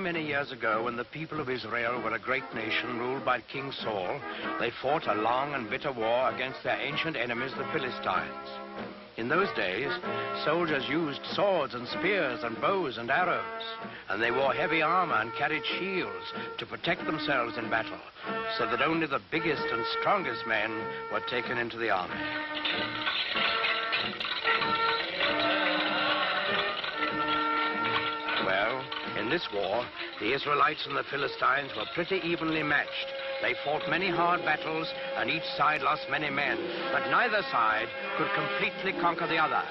Many years ago, when the people of Israel were a great nation ruled by King Saul, they fought a long and bitter war against their ancient enemies, the Philistines. In those days, soldiers used swords and spears and bows and arrows, and they wore heavy armor and carried shields to protect themselves in battle, so that only the biggest and strongest men were taken into the army. In this war, the Israelites and the Philistines were pretty evenly matched. They fought many hard battles, and each side lost many men, but neither side could completely conquer the other.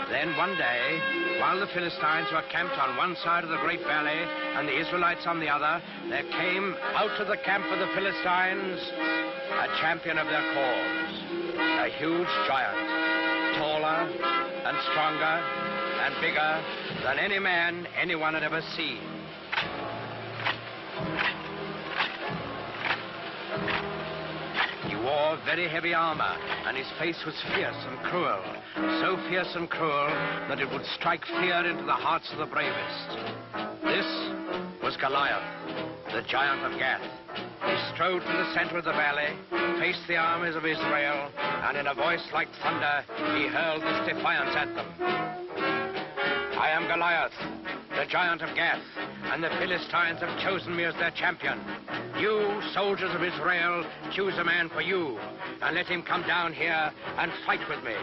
Then one day, while the Philistines were camped on one side of the great valley and the Israelites on the other, there came out of the camp of the Philistines a champion of their cause, a huge giant, taller and stronger and bigger than any man anyone had ever seen. He wore very heavy armor, and his face was fierce and cruel, so fierce and cruel that it would strike fear into the hearts of the bravest. This was Goliath, the giant of Gath. He strode through the center of the valley, faced the armies of Israel, and in a voice like thunder, he hurled this defiance at them. I am Goliath, the giant of Gath, and the Philistines have chosen me as their champion. You, soldiers of Israel, choose a man for you, and let him come down here and fight with me.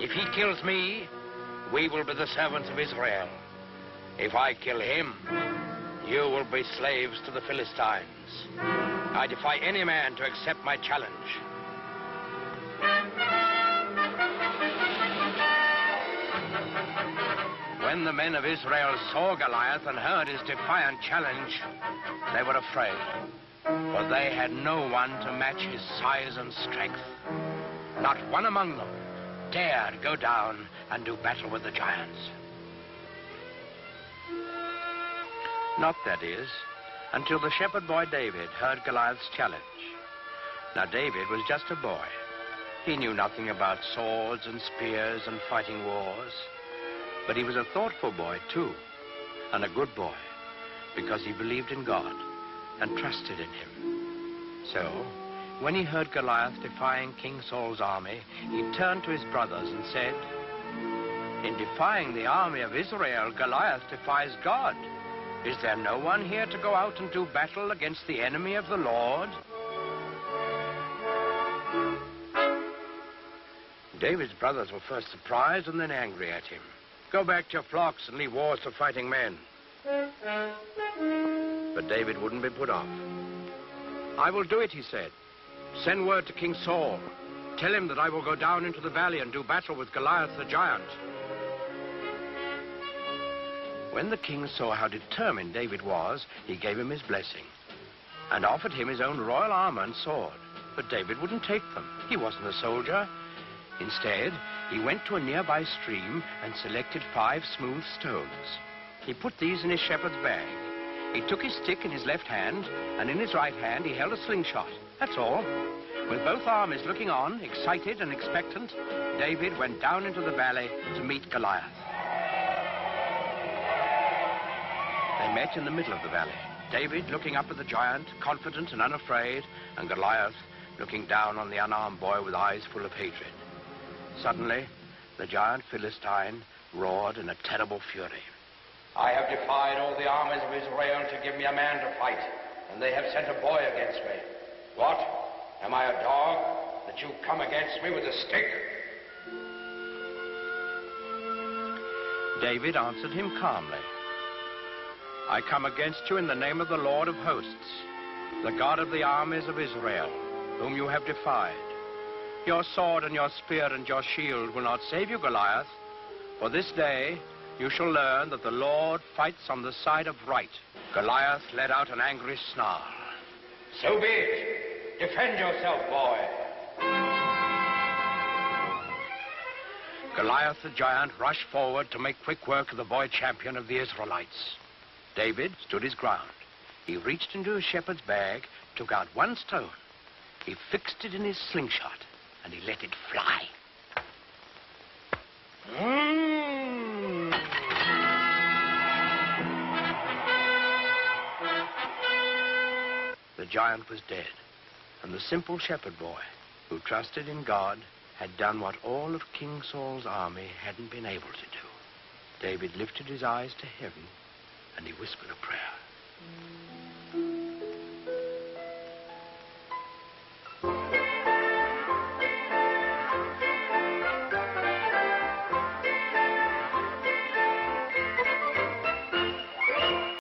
If he kills me, we will be the servants of Israel. If I kill him, you will be slaves to the Philistines. I defy any man to accept my challenge. When the men of Israel saw Goliath and heard his defiant challenge, they were afraid, for they had no one to match his size and strength. Not one among them dared go down and do battle with the giants. Not, that is, until the shepherd boy David heard Goliath's challenge. Now, David was just a boy. He knew nothing about swords and spears and fighting wars. But he was a thoughtful boy, too, and a good boy, because he believed in God and trusted in him. So, when he heard Goliath defying King Saul's army, he turned to his brothers and said, "In defying the army of Israel, Goliath defies God. Is there no one here to go out and do battle against the enemy of the Lord?" David's brothers were first surprised and then angry at him. "Go back to your flocks and leave wars to fighting men." But David wouldn't be put off. "I will do it," he said. "Send word to King Saul. Tell him that I will go down into the valley and do battle with Goliath the giant." When the king saw how determined David was, he gave him his blessing and offered him his own royal armor and sword. But David wouldn't take them. He wasn't a soldier. Instead, he went to a nearby stream and selected 5 smooth stones. He put these in his shepherd's bag. He took his stick in his left hand, and in his right hand he held a slingshot. That's all. With both armies looking on, excited and expectant, David went down into the valley to meet Goliath. They met in the middle of the valley. David looking up at the giant, confident and unafraid, and Goliath looking down on the unarmed boy with eyes full of hatred. Suddenly, the giant Philistine roared in a terrible fury. "I have defied all the armies of Israel to give me a man to fight, and they have sent a boy against me. What? Am I a dog that you come against me with a stick?" David answered him calmly. "I come against you in the name of the Lord of hosts, the God of the armies of Israel, whom you have defied. Your sword and your spear and your shield will not save you, Goliath, for this day you shall learn that the Lord fights on the side of right." Goliath let out an angry snarl. So be it. Defend yourself, boy. Goliath the giant rushed forward to make quick work of the boy champion of the Israelites. David stood his ground. He reached into his shepherd's bag, took out one stone. He fixed it in his slingshot, and he let it fly. The giant was dead, and the simple shepherd boy, who trusted in God, had done what all of King Saul's army hadn't been able to do. David lifted his eyes to heaven, and he whispered a prayer.